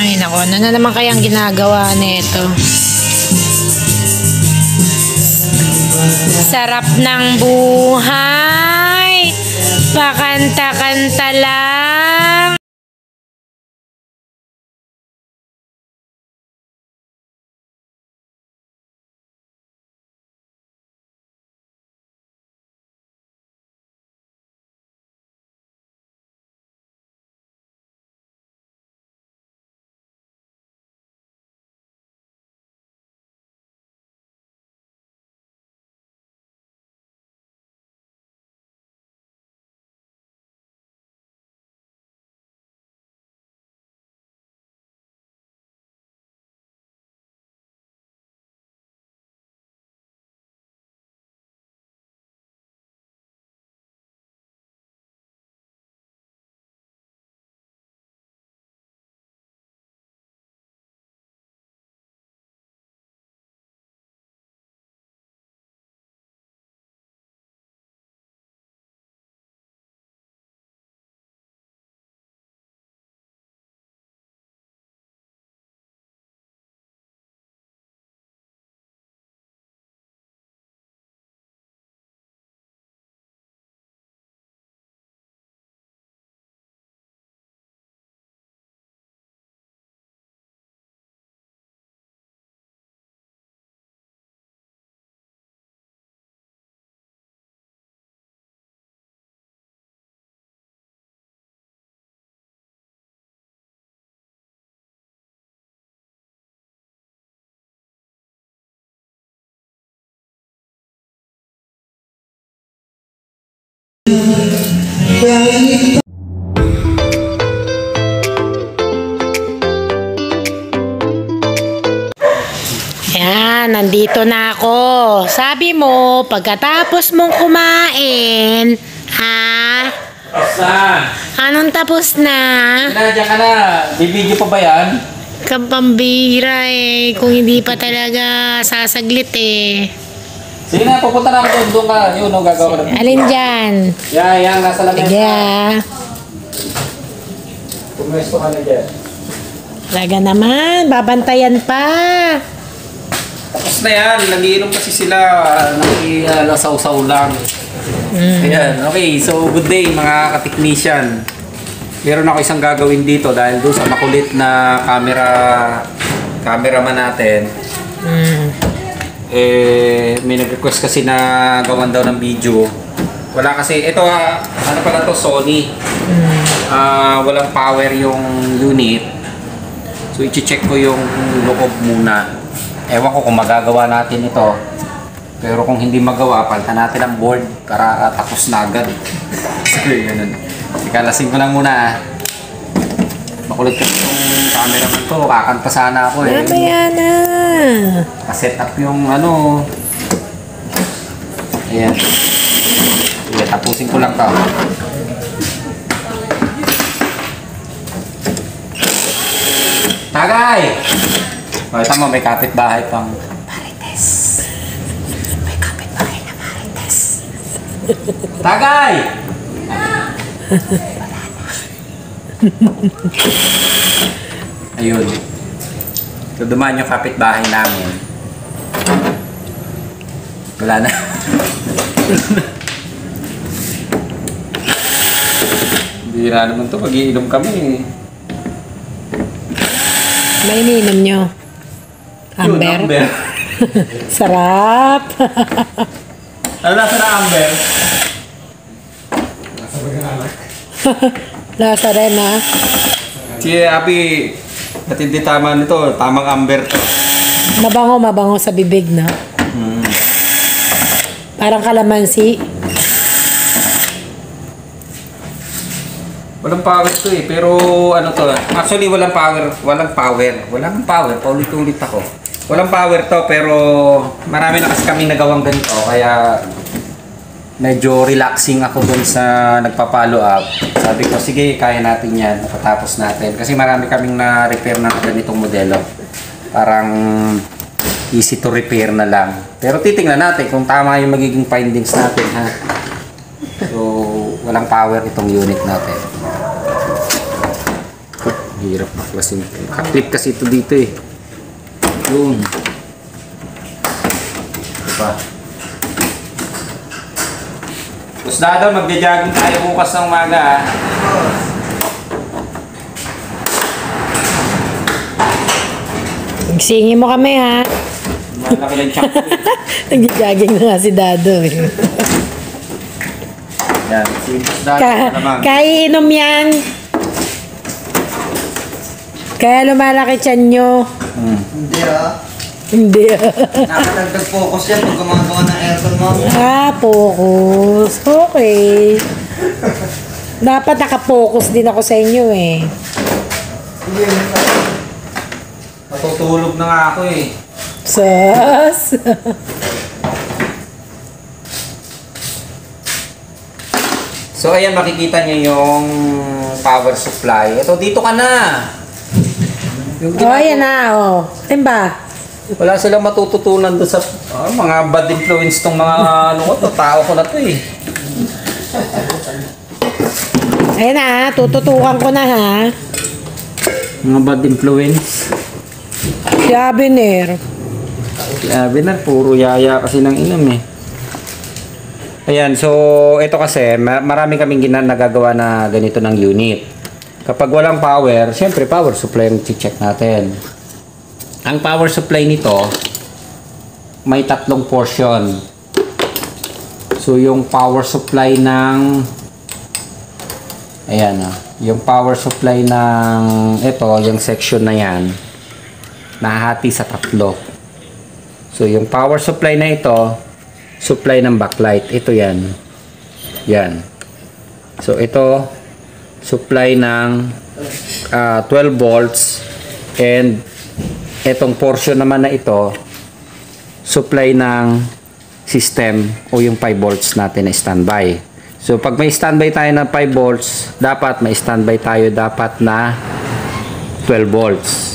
Ay, naku. Ano na naman kayang ginagawa nito? Sarap ng buhay. Pakanta-kanta lang. Ayan, nandito na ako. Sabi mo, pagkatapos mong kumain, ha? Saan? Anong tapos na? Nandiyan ka na. Bibidyo pa ba yan? Kampambira eh. Kung hindi pa talaga sasaglit eh. Sige na, pupunta na ako doon. Doon ka. Yun, no, gagawa ko na. Alin dyan? Yan, nasa lamesa. Sige ah. Pumwesto ka na dyan. Talaga naman, babantayan pa. Tapos na yan. Nagiinom kasi sila. Nakilasaw-saw lang. Ayan, okay. So, good day mga ka-technician. Meron ako isang gagawin dito dahil doon sa makulit na cameraman natin. May nag-request kasi na gawan daw ng video. Wala kasi, ito ano pala to, Sony. Walang power yung unit. So, i-check ko yung loob muna. Ewan ko kung magagawa natin ito. Pero kung hindi magawa, palitan natin ang board para tapos na agad. Sige, ganun. Ikalasing ko lang muna. Makulit kasi yung cameraman ko. Kakanta sana ako eh. Mamaya na. Set up yung ano. Ayan. Sige, tapusin ko lang to. Tagay! Makita mo, may kapitbahay pang Marites. May kapitbahay na Marites. Tagay! Ayun. So, dumaan yung kapitbahay namin. Wala na. Bira naman to, pag-iinom kami. May ininom nyo? Amber? Yun, Amber. Sarap. Ano nasa na Amber? Lasa rin ha. Si Abi, at hindi tama nito, tamang Amber to. Mabango sa bibig na. Parang kalamansi. Walang power to eh, pero ano to, actually walang power, paulit-ulit ako. Walang power to, pero marami na kasi kami nagawang ganito, kaya medyo relaxing ako dun sa nagpa-follow up. Sabi ko, sige, kaya natin yan, napatapos natin. Kasi marami kaming na-repair na ganitong modelo. Parang easy to repair na lang. Pero titingnan natin kung tama yung magiging findings natin, ha. So, walang power itong unit natin. Hirap baklasin. Naka-clip kasi ito dito eh. Yun. Diba? Tapos Dado, magja-jogging tayo bukas ng umaga ah. Singi mo kami ha. Malaki lang chunk ko eh. Nag-jogging na nga si Dado eh. Yan, si Dado naman. Kaya inom yan. Kaya lumalaki tiyan nyo. Hindi ah. Hindi ah. Nakadagdag focus yan pag gumagawa ng aircon mo. Focus. Okay. Dapat nakapokus din ako sa inyo eh. Natutulog na nga ako eh. Sus. So ayan, makikita niyo yung power supply. Ito, dito ka na. Yung Oh, ayan na oh. Timba. Wala silang matututunan doon sa mga bad influence tong mga ano ko to, tao ko na to eh. Ayan na, tututukan ko na ha. Mga bad influence. Si Abner. Grabe na, puro yaya kasi ng inom eh. Ayan, so ito kasi, marami kaming nagagawa na ganito ng unit. Kapag walang power, syempre power supply ang check natin. Ang power supply nito, may tatlong portion. So yung power supply ng, ayan yung power supply ng, ito, yung section na yan, nahati sa tatlo. So yung power supply na ito, supply ng backlight. Ito yan. Yan. So ito, supply ng 12 volts. And itong portion naman na ito, supply ng system o yung 5 volts natin na standby. So pag may standby tayo na 5 volts, dapat may standby tayo dapat na 12 volts.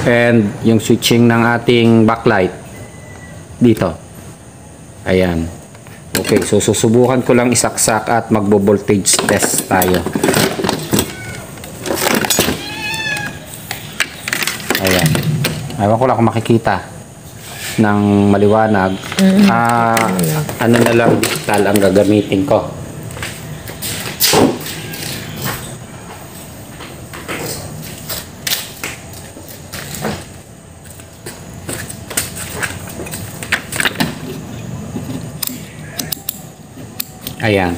And yung switching ng ating backlight dito. Ayan. Okay, so susubukan ko lang isaksak at magbo-voltage test tayo. Ayan. Ewan ko lang kung makikita ng maliwanag. Ano na lang digital ang gagamitin ko. Ayan.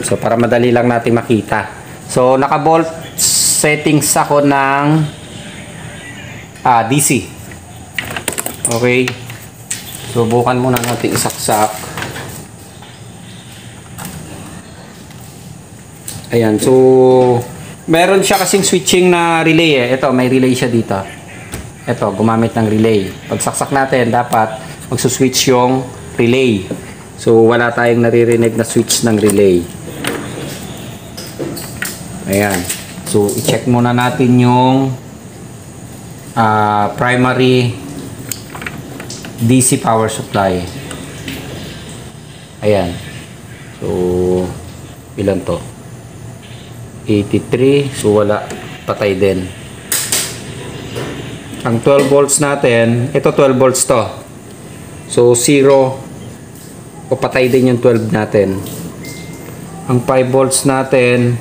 So, para madali lang natin makita. So, naka-volt settings ako ng DC. Okay. Subukan muna natin isaksak. Ayan. So, meron siya kasing switching na relay eh. Ito, may relay siya dito. Ito, gumamit ng relay. Pag saksak natin, dapat magsuswitch yung relay. So, wala tayong naririnig na switch ng relay. Ayan. So, i-check muna natin yung primary DC power supply. Ayan. So, ilan to? 83. So, wala. Patay din. Ang 12 volts natin, ito 12 volts to. So, 0. O patay din yung 12 natin. Ang 5 volts natin,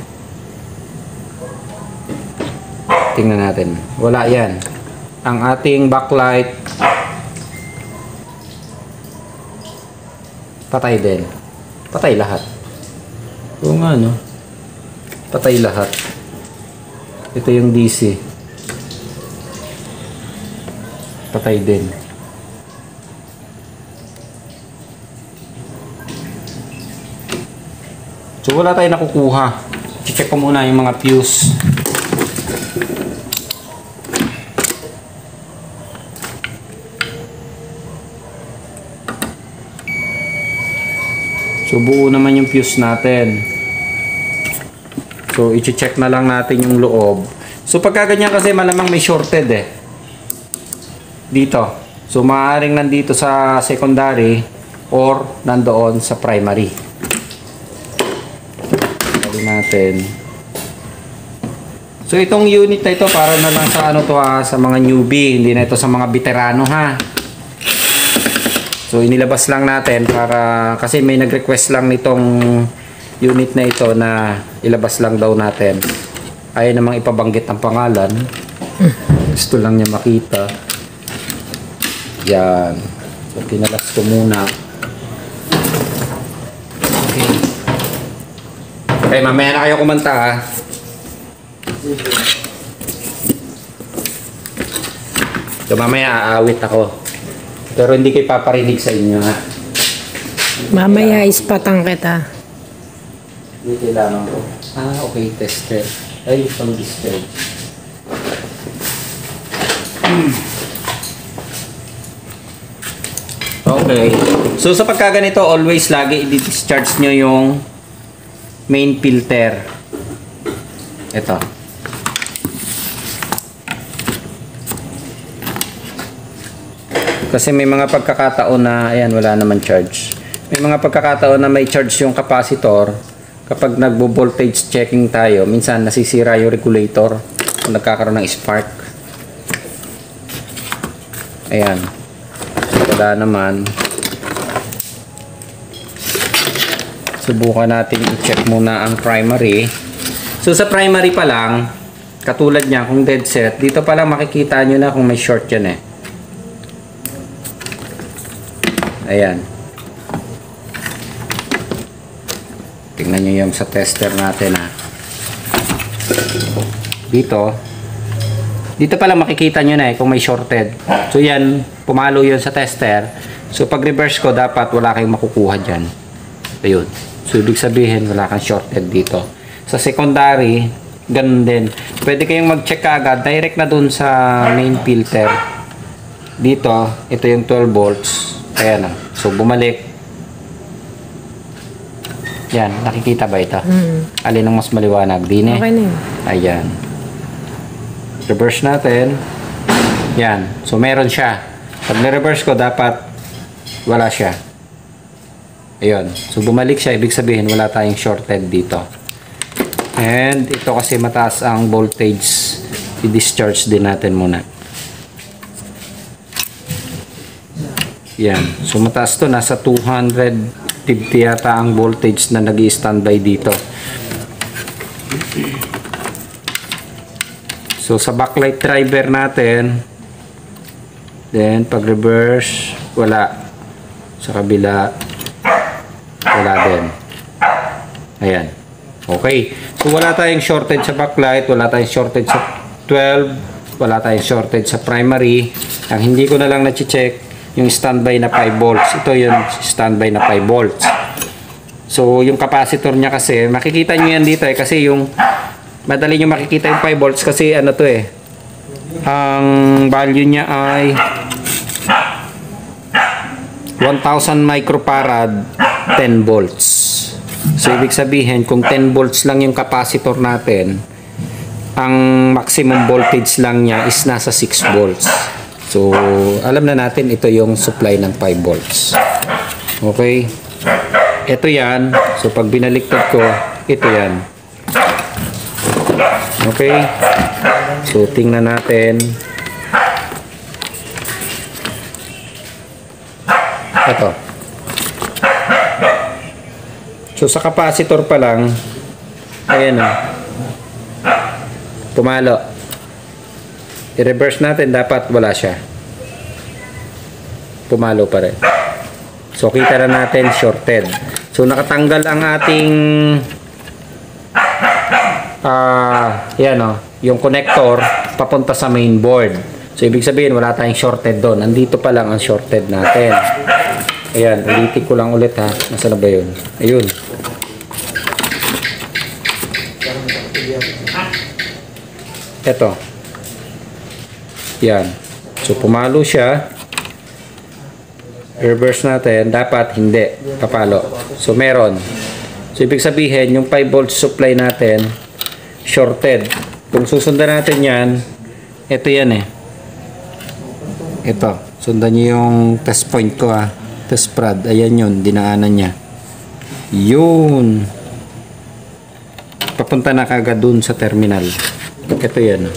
tingnan natin. Wala yan. Ang ating backlight, patay din. Patay lahat. Oo nga, no? Patay lahat. Ito yung DC. Patay din. So wala tayong nakukuha. I-check ko muna yung mga fuse. So buo naman yung fuse natin. So i-check na lang natin yung loob. So pagka ganyan kasi malamang may shorted eh. Dito. So maaaring nandito sa secondary or nandoon sa primary. Natin. So itong unit na ito para na lang sa ano to ha, sa mga newbie, hindi na ito sa mga veterano ha. So inilabas lang natin para kasi may nag-request lang nitong unit na ito na ilabas lang daw natin. Ayaw namang ipabanggit ang pangalan. Gusto lang niya makita. Yan. So kinalas ko muna. Okay. Okay, mamaya na kayo kumanta ha. So mamaya aawit ako. Pero hindi kayo paparinig sa inyo ha. Mamaya ispatang kita. Hindi kailangan ko. Ah, okay. Tester. Ay, pang discharge. Okay. So sa pagkaganito, always lagi i-discharge nyo yung main filter. Ito. Kasi may mga pagkakataon na, ayan, wala naman charge. May mga pagkakataon na may charge yung capacitor. Kapag nagbo-voltage checking tayo, minsan nasisira yung regulator kung nagkakaroon ng spark. Ayan. Wala naman. Subukan natin i-check muna ang primary. So sa primary pa lang, katulad niya kung dead set, dito pa lang makikita nyo na kung may short yan eh. Ayan. Tingnan nyo yung sa tester natin ha. Dito pala makikita nyo na eh kung may shorted. So yan, pumalo yun sa tester. So pag reverse ko, dapat wala kayong makukuha dyan. Ayun. So ibig sabihin, wala kang shorted dito. Sa secondary, ganun din. Pwede kayong mag-check agad. Direct na dun sa main filter. Dito, ito yung 12 volts. Ayan na. So bumalik. Yan, nakikita ba ito? Alin ang mas maliwanag? Dine? Okay na yun. Ayan. Reverse natin. Yan. So meron siya. Pag na-reverse ko, dapat wala siya. Ayun. So bumalik siya. Ibig sabihin, wala tayong shorted dito. And ito kasi mataas ang voltage. I-discharge din natin muna. Yan. So mataas to. Nasa 250 yata ang voltage na nag-i-standby dito. So sa backlight driver natin, then pag reverse, wala. Sa kabila, wala din. Ayan. Okay. So wala tayong shortage sa backlight, wala tayong shortage sa 12, wala tayong shortage sa primary. Ang hindi ko na lang na-check, yung standby na 5 volts. Ito yung standby na 5 volts. So yung capacitor niya kasi, makikita nyo yan dito eh, kasi yung madali nyo makikita yung 5 volts kasi ano to eh, ang value niya ay 1000 microfarad 10 volts. So ibig sabihin kung 10 volts lang yung capacitor natin, ang maximum voltage lang niya is nasa 6 volts. So alam na natin ito yung supply ng 5 volts. Okay, ito yan. So pag binaliktad ko, ito yan. Okay. So, tingnan natin. Ito. So, sa capacitor pa lang, ayan o. Pumalo. I-reverse natin, dapat wala siya. Pumalo pa rin. So, kita na natin, shorted. So, nakatanggal ang ating yan o, yung connector papunta sa main board. So ibig sabihin wala tayong shorted doon. Nandito pa lang ang shorted natin. Ayan, ulitin ko lang ulit ha. Nasaan na ba yun? Ayun. Ito. Yan. So pumalo siya. Reverse natin. Dapat hindi. Papalo. So meron. So ibig sabihin yung 5 volts supply natin shorted. Kung susundan natin yan, ito yan eh. Ito. Sundan nyo yung test point ko ha. Test prod. Ayan yun. Dinaanan niya. Yun. Papunta na kagad dun sa terminal. Ito yan.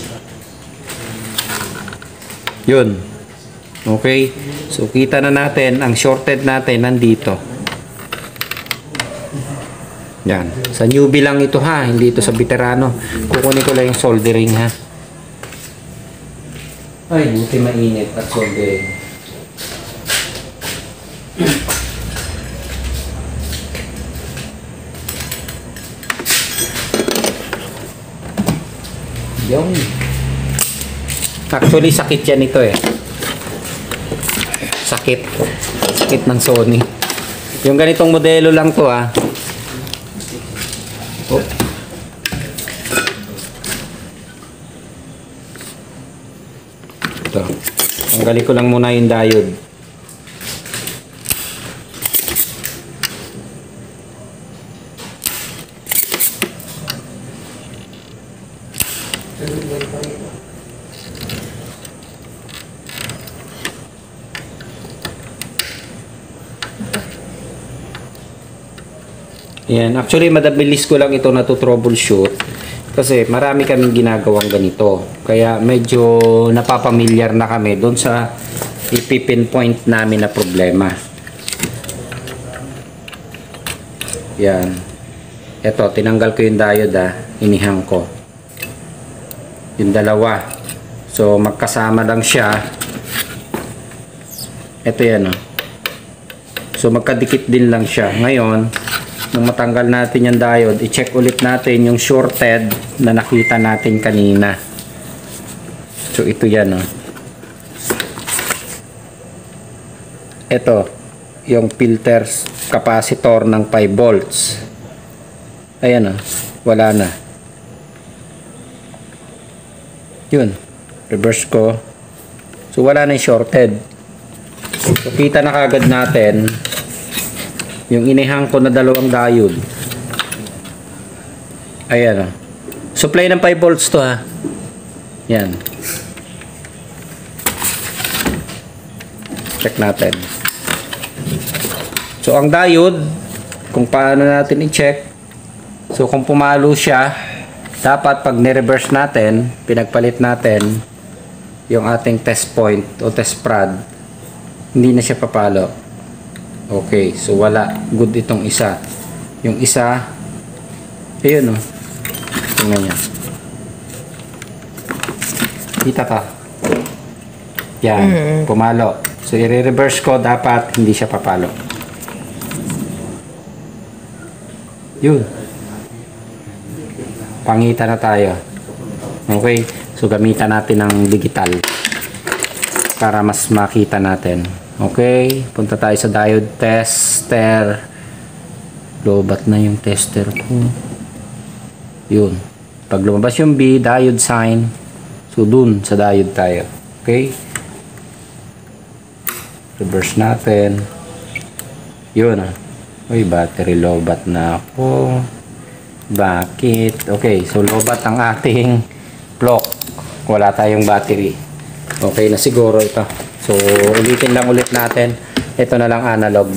Yun. Okay. So, kita na natin, ang shorted natin nandito. Yan. Sa newbie lang ito ha, hindi ito sa veterano. Kukunin ko lang yung soldering ha. Ay, buti mainit at soldering. Yung actually sakit yan ito eh. Sakit ng Sony. Yung ganitong modelo lang to ah. Oh. Ito. Tanggalin ko lang muna yung diode. Yan, actually madabilis ko lang ito na to troubleshoot kasi marami kaming ginagawang ganito. Kaya medyo napapamilyar na kami doon sa ipipinpoint namin na problema. Yan. Ito, tinanggal ko yung diode inihang ko. Yung dalawa. So magkasama lang siya. Ito yan So magkadikit din lang siya. Ngayon, nung matanggal natin yung diode, i-check ulit natin yung shorted na nakita natin kanina. So ito yan Ito, yung filter capacitor ng 5 volts. Ayan wala na. Yun, reverse ko. So wala na yung shorted. So kita na kagad natin yung inihang ko na dalawang diode. Ayan supply ng 5 volts to Yan. Check natin. So ang diode, kung paano natin i-check. So kung pumalo siya, dapat pag ni-reverse natin, pinagpalit natin yung ating test point o test prod, hindi na siya papalo. Okay, so wala. Good itong isa. Yung isa, ayun tingnan niya. Kita ka. Yan, pumalo. So i-reverse ko, dapat hindi siya papalo. Yun. Pangita na tayo. Okay, so gamitan natin ng digital para mas makita natin. Okay, punta tayo sa diode tester. Lobat na yung tester ko. Yun. Pag lumabas yung B, diode sign. So, dun sa diode tayo. Okay. Reverse natin. Yun Uy, battery lobat na ako. Bakit? Okay, so lobat ang ating block. Wala tayong battery. Okay na siguro ito. So, ulitin lang ulit natin. Ito na lang analog.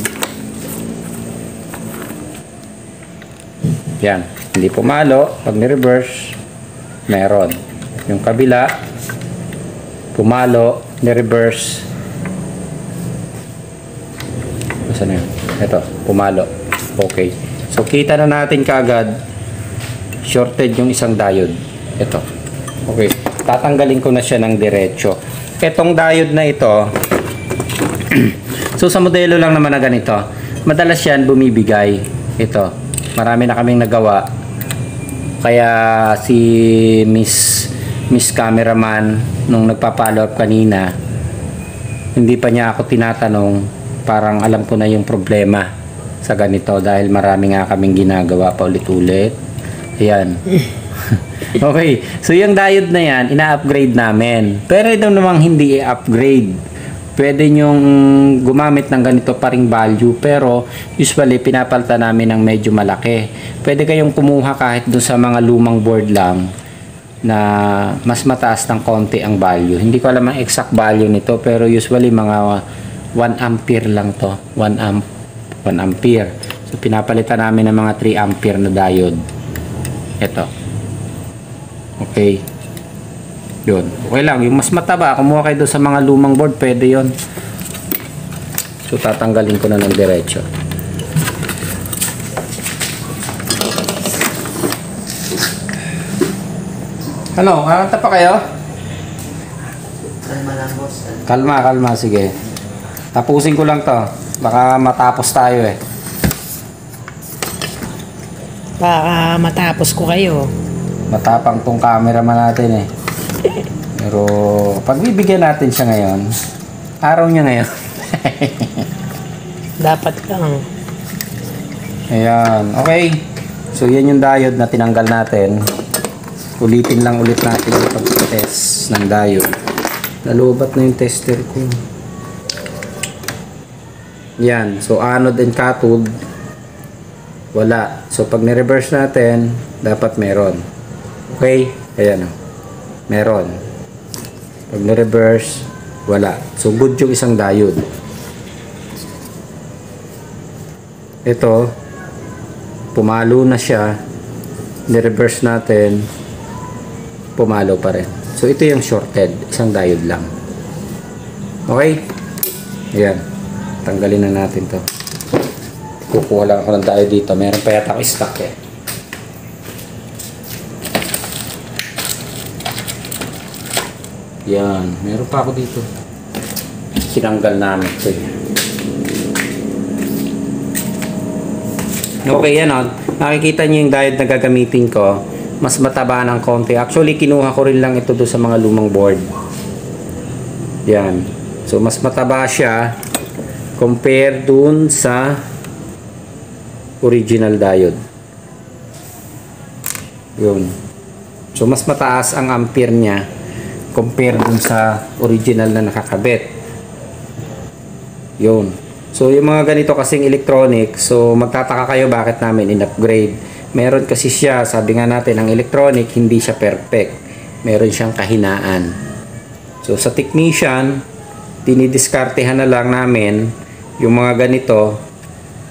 Yan. Hindi pumalo. Pag ni-reverse, meron. Yung kabila, pumalo, ni-reverse. Saan na yun? Ito, pumalo. Okay. So, kita na natin kaagad, shorted yung isang diode. Ito. Okay. Tatanggalin ko na siya ng diretso. Etong diode na ito, so sa modelo lang naman na ganito, madalas yan bumibigay. Ito, marami na kaming nagawa. Kaya si Miss Cameraman, nung nagpa-follow up kanina, hindi pa niya ako tinatanong, parang alam ko na yung problema sa ganito dahil marami nga kaming ginagawa pa ulit-ulit. Ayan. Okay, so yung diode na yan, ina-upgrade namin. Pero ito namang hindi i-upgrade. Pwede nyong gumamit ng ganito pa ring value, pero usually pinapalitan namin ng medyo malaki. Pwede kayong kumuha kahit doon sa mga lumang board lang na mas mataas ng konti ang value. Hindi ko alam ang exact value nito, pero usually mga 1 ampere lang to. 1 ampere. So pinapalitan namin ng mga 3 ampere na diode. Ito. Okay. Yun. Okay lang. Yung mas mataba, kumuha kayo doon sa mga lumang board, pwede yun. So, tatanggalin ko na ng diretso. Ano? Kakanta pa kayo? Kalma lang, boss. Kalma. Sige. Tapusin ko lang to. Baka matapos tayo eh. Baka matapos ko kayo. Matapang tong cameraman natin eh. Pero pagbibigyan natin siya ngayon, araw niya ngayon. Dapat lang. Ayan, okay. So yan yung diode na tinanggal natin. Ulitin lang ulit natin yung pag-test ng diode. Nalubat na yung tester ko. Yan, so anode and cathode wala. So pag ni-reverse natin, dapat meron. Okay? Ayan o. Meron. Pag ni-reverse, wala. So good yung isang diode. Ito, pumalo na siya. Ni-reverse natin, pumalo pa rin. So ito yung shorted. Isang diode lang. Okay? Ayan. Tanggalin na natin to. Kukuha lang ako ng diode dito. Meron pa yata ako stock eh. Yan. Meron pa ako dito. Sinanggal namin ito eh. Okay, yan o. Nakikita nyo yung diode na gagamitin ko. Mas mataba ng konti. Actually, kinuha ko rin lang ito doon sa mga lumang board. Yan. So, mas mataba siya compare dun sa original diode. Yun. So, mas mataas ang ampere niya compare dun sa original na nakakabit. Yun. So, yung mga ganito kasing electronic, so magtataka kayo bakit namin in-upgrade. Meron kasi siya, sabi nga natin, ang electronic, hindi siya perfect. Meron siyang kahinaan. So, sa technician, dinidiskartehan na lang namin yung mga ganito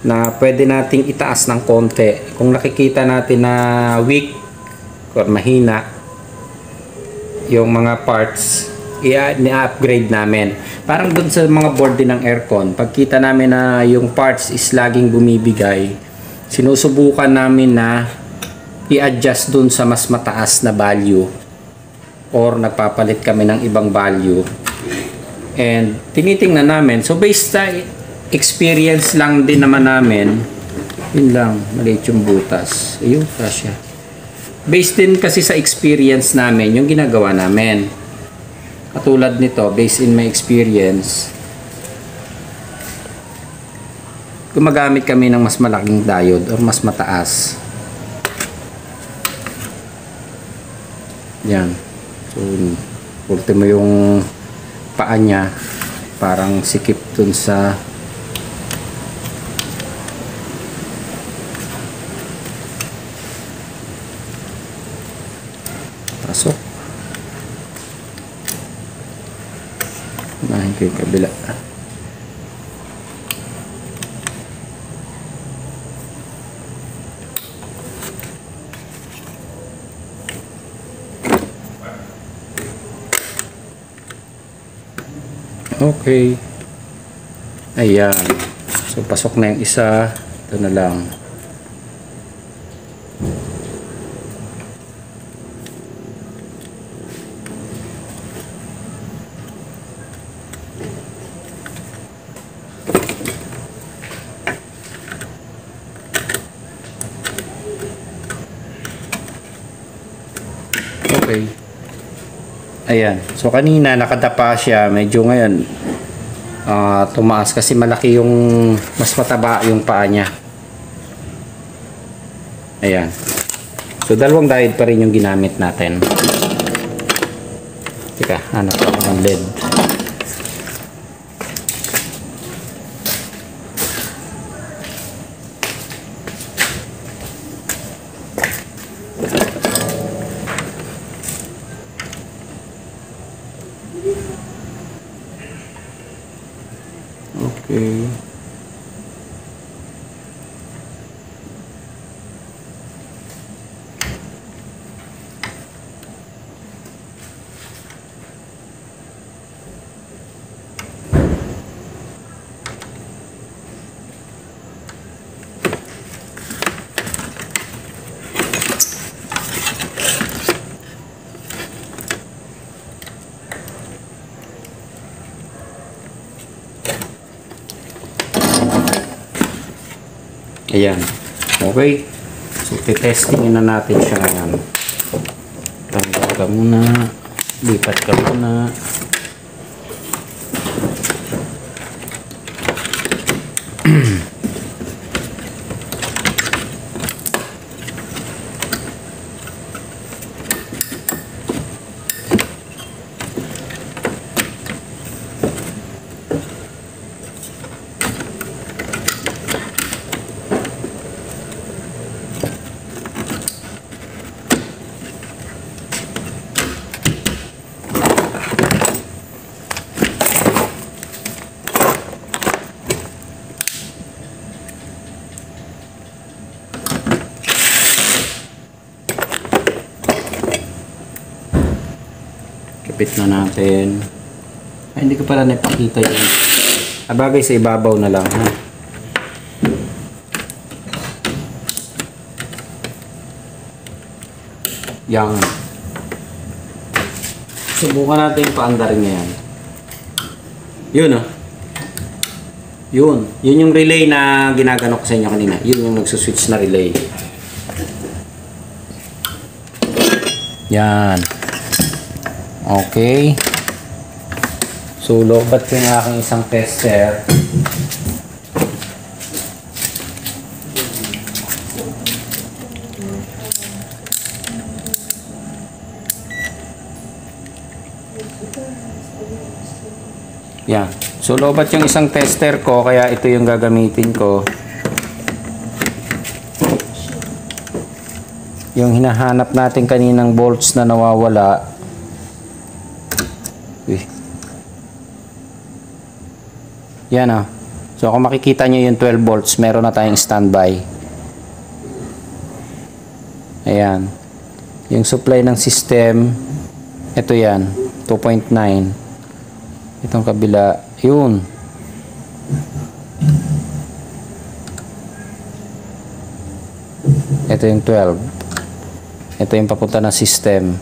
na pwede nating itaas ng konti. Kung nakikita natin na weak or mahina yung mga parts, i-upgrade namin. Parang dun sa mga board din ng aircon, pagkita namin na yung parts is laging bumibigay, sinusubukan namin na i-adjust dun sa mas mataas na value or nagpapalit kami ng ibang value and tinitingnan namin. So based sa experience lang din naman namin, yun lang, maliit yung butas, ayun, kasya. Based din kasi sa experience namin yung ginagawa namin. Katulad nito, based in my experience, gumagamit kami ng mas malaking diode or mas mataas. Yan. So, ultimo yung paa niya, parang sikip dun sa pasok. Unahin ko yung kabila. Okay. Ayan. So, pasok na yung isa. Ito na lang. Okay. Ayan. So, kanina nakadapa siya. Medyo ngayon tumaas kasi malaki yung mas mataba yung paa niya. Ayan. So, dalawang diode pa rin yung ginamit natin. Teka, hanap ako ng LED. Okay. Ayan. Okay. So, titestingin na natin siya ngayon. Tanggal ka muna. Lipat ka muna. Kapit na natin. Ay, hindi ko pala napakita yun. Abagay sa ibabaw na lang, ha? Yang. Subukan natin yung paandarin niya yan. Yun, oh. Yun. Yun yung relay na ginagano ko sa inyo kanina. Yun yung nagsuswitch na relay. Yan. Okay. So, lobat ko yung aking isang tester. Yan. So, lobat yung isang tester ko, kaya ito yung gagamitin ko. Yung hinahanap natin kaninang bolts na nawawala. Yan, ah. So kung makikita nyo yung 12 volts, meron na tayong standby. Ayan. Yung supply ng system, ito yan, 2.9. Itong kabila, yun. Ito yung 12. Ito yung papunta ng system.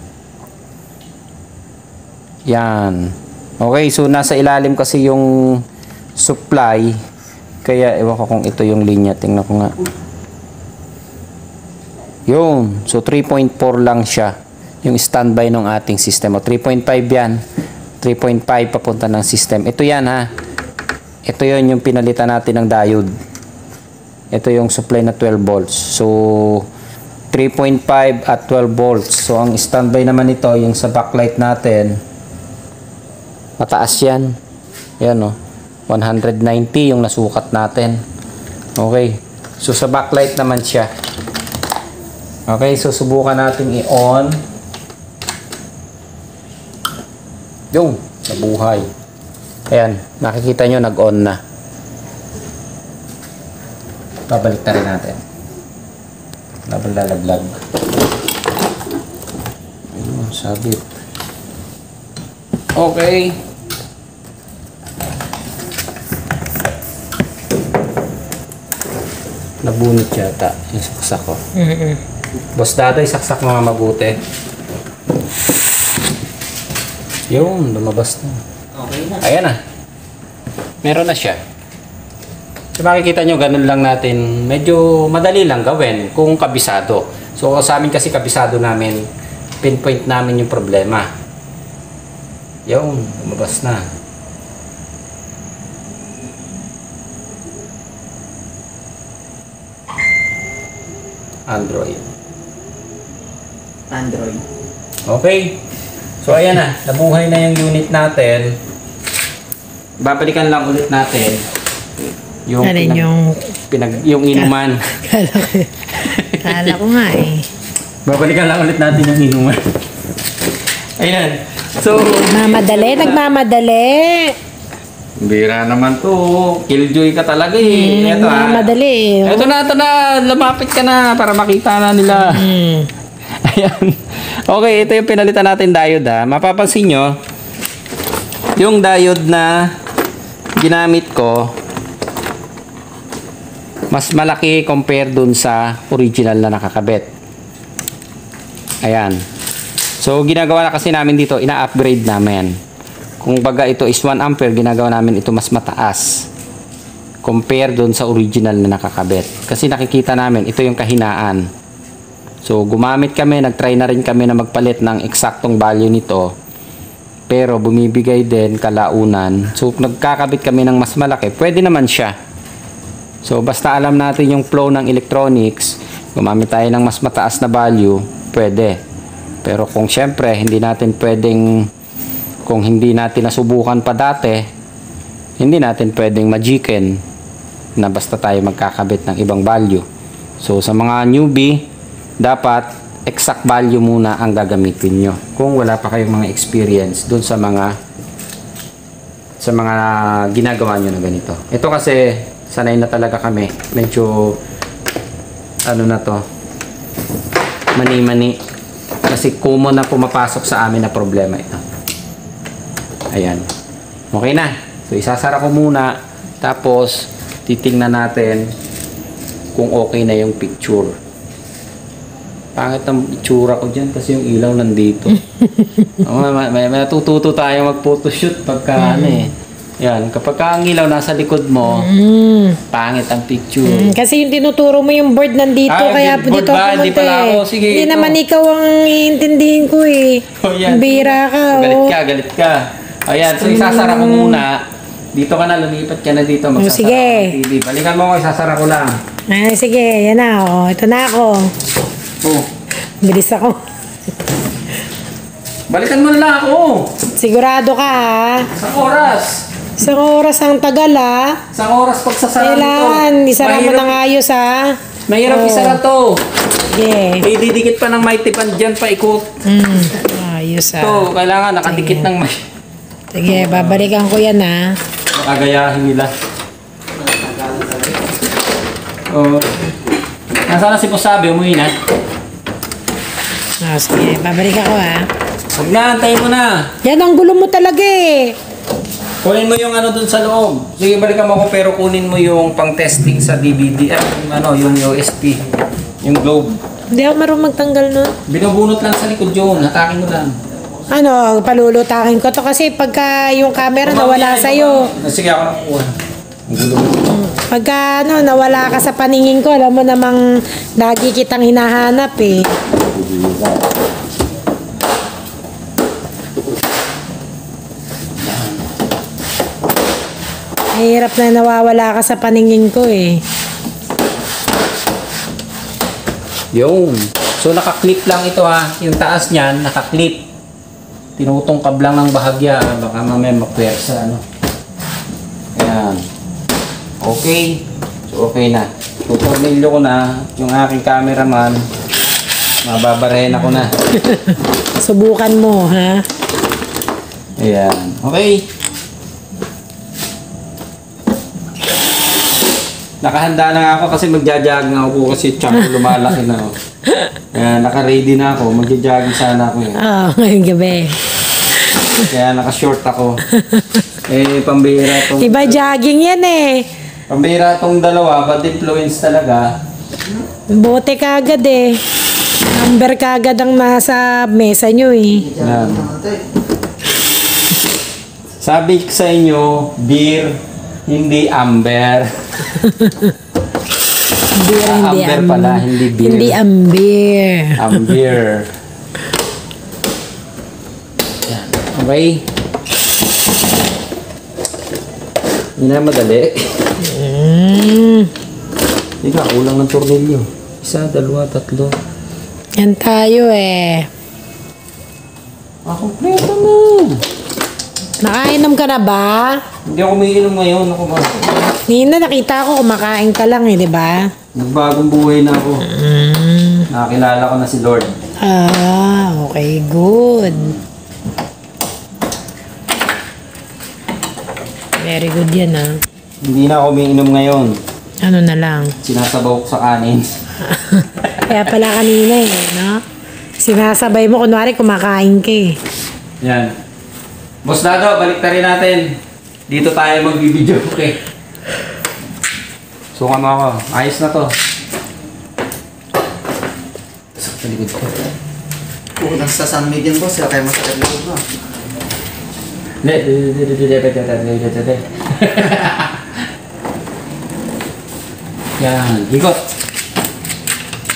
Yan. Okay, so nasa ilalim kasi yung supply, kaya ewan ko kung ito yung linya. Tingnan ko nga. Yun. So 3.4 lang siya yung standby ng ating system. O 3.5 yan. 3.5 papunta ng system. Ito yan, ha. Ito yun yung pinalitan natin ng diode. Ito yung supply na 12 volts. So 3.5 at 12 volts. So ang standby naman ito, yung sa backlight natin, mataas yan. Yan, o. 190 yung nasukat natin. Okay. So sa backlight naman siya. Okay, so subukan natin i-on. Yung nabuhay. Ayan, nakikita nyo nag-on na. Babalik na rin natin. Lalaglag. Ayun, sabit. Okay. Nabunot yata yung saksak ko. Boss Dadoy, saksak mga mabuti. Yun, lumabas na. Okay na. Ayan na. Meron na siya. So makikita nyo, ganun lang natin. Medyo madali lang gawin kung kabisado. So sa amin kasi kabisado namin, pinpoint namin yung problema. Yun, lumabas na. Android. Okay. So ayan na, nabuhay na yung unit natin. Babalikan lang ulit natin yung yung inuman. Kala ko nga eh. Babalikan lang ulit natin yung inuman. Ayan. So, Nagmamadali. bira naman to. Killjoy ka talaga eh. Ito Nagmamadali. Ito na. Lumapit ka na para makita na nila. Ayan. Okay, ito yung pinalitan natin diode, ha. Mapapansin nyo, yung diode na ginamit ko, mas malaki compare dun sa original na nakakabit. Ayan. So, ginagawa na kasi namin dito, ina-upgrade namin. Kung baga ito is 1 ampere, ginagawa namin ito mas mataas compare doon sa original na nakakabit. Kasi nakikita namin, ito yung kahinaan. So, gumamit kami, nagtry na rin kami na magpalit ng eksaktong value nito. Pero, bumibigay din kalaunan. So, nagkakabit kami ng mas malaki. Pwede naman siya. So, basta alam natin yung flow ng electronics, gumamit tayo ng mas mataas na value, pwede. Pero kung syempre, hindi natin pwedeng, kung hindi natin nasubukan pa dati, hindi natin pwedeng magikin na basta tayo magkakabit ng ibang value. So, sa mga newbie, dapat exact value muna ang gagamitin nyo. Kung wala pa kayong mga experience dun sa mga ginagawa nyo na ganito. Ito kasi, sanay na talaga kami. Medyo, ano na to, mani-mani. Kasi common na pumapasok sa amin na problema ito. Ayan. Okay na. So, isasara ko muna. Tapos, titingnan natin kung okay na yung picture. Pangit ang itsura ko dyan kasi yung ilaw nandito. may natututo tayo mag-photoshoot pagka ano eh. Yan, kapag ang ilaw nasa likod mo, pangit ang picture. Kasi yung tinuturo mo yung board nandito, kaya board dito ba? ako Hindi pala ako. Sige, hindi ito. naman ikaw ang iintindihin ko eh. Oh, yan. Bira ka, oh. Galit ka. Ayan, so isasara ko muna. Dito ka na, lumipat ka na dito. Magsasara sige. ko ng TV. Balikan mo ko, isasara ko lang. Ay, sige, yan na, oh. Ito na ako. Oh. Bilis ako. Balikan mo na lang ako. Sigurado ka, ha? Sa oras. Isang oras ang tagal, ha? Sa oras pagsasara Kailangan, nito. isara mo ng ayos, ha? Mahirap isara to. Sige. May didikit pa ng mighty band dyan pa ikot. Ayos, ha? Ito, kailangan nakadikit ng may... Sige, babalikan ko yan, ha? Makagayahin nila. Oh. Nasaan na si Pusabi? Umuwi na. Oh, sige, babalik ako, ha? Huwag na, antayin mo na. Yan, ang gulo mo talaga, eh. Kunin mo yung ano dun sa loob. Sige, balikan mo ako pero kunin mo yung pang-testing sa DVD. Yung USB. Yung globe. Hindi ako marunong magtanggal, no? Binubunot lang sa likod yun. Hatakin mo lang. Ano, palulutakin ko to kasi pagka yung camera nawala sa'yo. Sige, ako nakuha. Ang gulo mo. Pagka ano, nawala ka sa paningin ko, alam mo namang lagi kitang hinahanap, eh. Mahirap na nawawala ka sa paningin ko, eh. Yun. So, nakaklip lang ito ha. Yung taas niyan, nakaklip. Tinutungkab lang ng bahagya. Baka mamaya mapwersa, ano. Ayan. Okay. So, okay na. Tutornilyo ko na. Yung aking cameraman, mababarahin ako na. Subukan mo, ha? Ayan. Okay. Nakahanda na ako kasi magja-jogging ako kasi tiyan ko lumalaki na ako. Kaya naka-ready na ako. Magja-jogging sana ako eh. Oo, ngayong gabi. Kaya naka-short ako. Pambihira tong... Diba jogging yan, eh? Pambihira tong dalawa. Bad influence talaga. Bote ka agad, eh. Number ka agad ang nasa mesa nyo, eh. Yan. Sabi ko sa inyo, beer, hindi amber. Beer, hindi Amber pala, hindi beer. Hindi amber. Amber. Yan. Okay. Hindi na madali. Ika, ulang ng tornilyo. Isa, dalawa, tatlo. Yan tayo, eh. Kompleto na. Nakainom ka na ba? Hindi ako umiinom ngayon. Ako ba? Nina, nakita ko kumakain ka lang, eh, di ba? Nagbagong buhay na ako. Nakakilala ko na si Lord. Ah, okay, good. Very good yan, ah. Hindi na ako umiinom ngayon. Ano na lang. Sinasabaw ko sa kanin. Kaya pala kanina, eh, no? Sinasabay mo, kunwari kumakain ka, eh. Yan. Boss Dado, balik na rin natin. Dito tayo magbibideo, okay? Suka mo ako. Ayos na to. Sa likod ko. Kung nasa San Miguel boss, kaya masakit likod mo. Yan, ikot.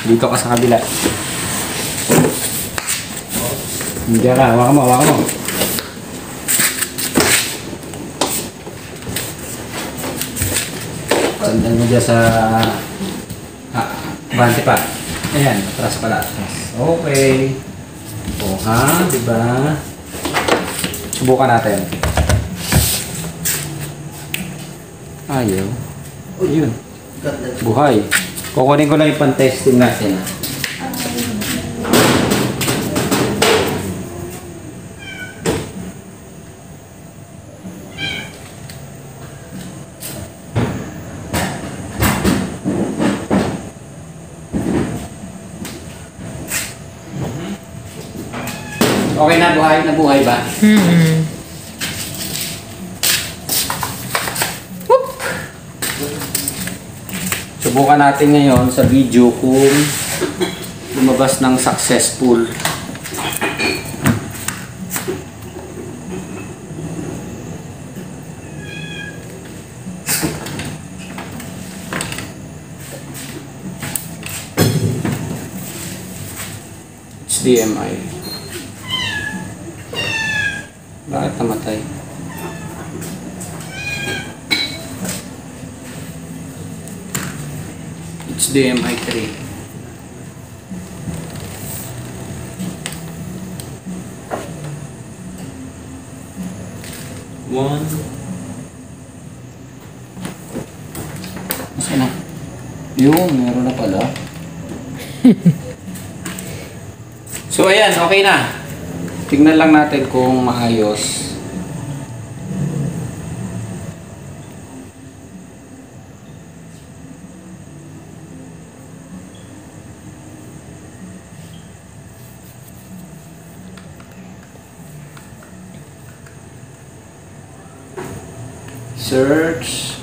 Dito ka sa kabila. Hindi ka, hawakan mo, hawakan mo. Sandan mo dyan sa... bante pa. Ayan, atras pala. Atras. Okay. O ha, diba? Subukan natin. Ayaw. Yun. Buhay. Kukunin ko lang yung pan-testing natin. Okay na, buhay? Nabuhay ba? Subukan natin ngayon sa video kung lumabas ng successful. HDMI. Bakit namatay? HDMI 3. One. Masa na? Yun, meron na pala. So ayan, okay na. Tignan lang natin kung maayos. Search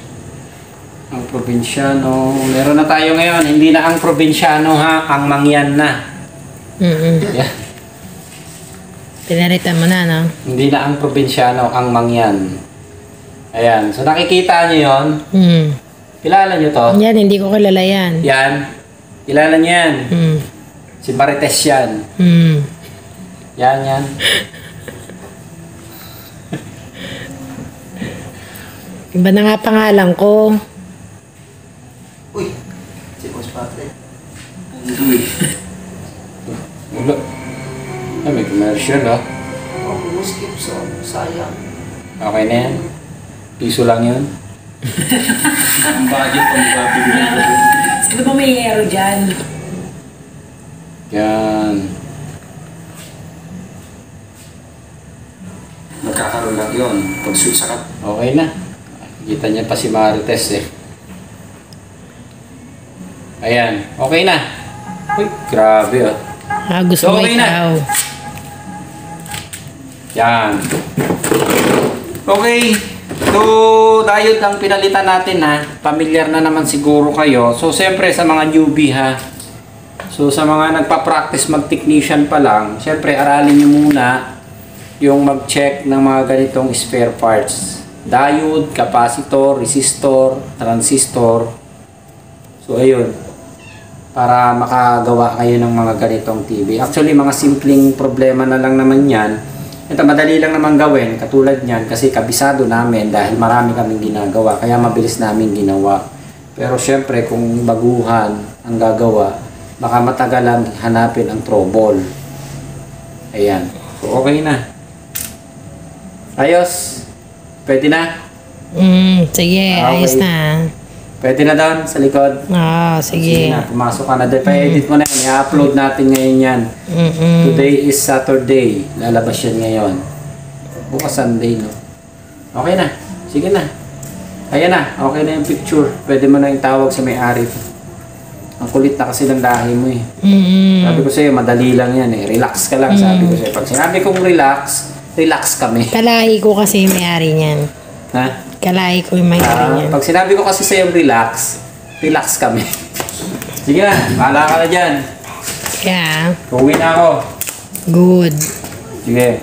ang probinsyano. Meron na tayo ngayon. Hindi na ang probinsyano ha, ang mangyan na. Yeah. Pinalitan mo na, no? Hindi na ang probinsyano, ang mangyan. Ayan. So nakikita nyo yun? Kilala nyo to? Yan, hindi ko kilala yan. Yan. Kilala nyo yan? Si Marites yan. Yan. Iba na nga pangalan ko. Uy, si Boss Patrick. Uy. Wala. Ay, may commercial ah. Oh, skip song. Sayang. Okay na yan. Piso lang yun. Ang budget pang babigyan ko. Ano ba may hero dyan? Yan. Magkakaroon lang yun. Pag-switch ka. Okay na. Kita niya pa si Marites eh. Ayan. Okay na. Uy, grabe ah. Gusto mo Okay na. ikaw. Yan. Okay. So, diode ang pinalitan natin ha. Familiar na naman siguro kayo. So, siyempre sa mga newbie ha. So, sa mga nagpa-practice mag-technician pa lang, siyempre aralin nyo muna yung mag-check ng mga ganitong spare parts. Diode, capacitor, resistor, transistor. So, ayun. Para makagawa kayo ng mga ganitong TV. Actually, mga simpleng problema na lang naman yan. Ito, madali lang naman gawin. Katulad niyan, kasi kabisado namin dahil marami kaming ginagawa. Kaya mabilis namin ginawa. Pero syempre, kung baguhan ang gagawa, baka matagalan hanapin ang trouble. Ayan. So, okay na. Ayos. Pwede na? Sige, Okay. ayos na. Pwede na doon sa likod? Sige. Sige na, pumasok ka na doon. Pa-edit mo na yan. I-upload natin ngayon yan. Today is Saturday. Lalabas yan ngayon. Bukas Sunday, no? Okay na. Sige na. Ayan na. Okay na yung picture. Pwede mo na yung tawag sa may-ari. Ang kulit na kasi ng lahi mo eh. Sabi ko sa'yo, madali lang yan eh. Relax ka lang, sabi ko sa'yo. Pag sinabi kong relax, relax kami. Kalahi ko kasi yung may-ari niyan. Ha? Kalahi ko yung may-ari niyan. Pag sinabi ko kasi sa'yo relax, relax kami. Sige na, bahala ka na dyan. Yeah. Uwi na ako. Good. Sige.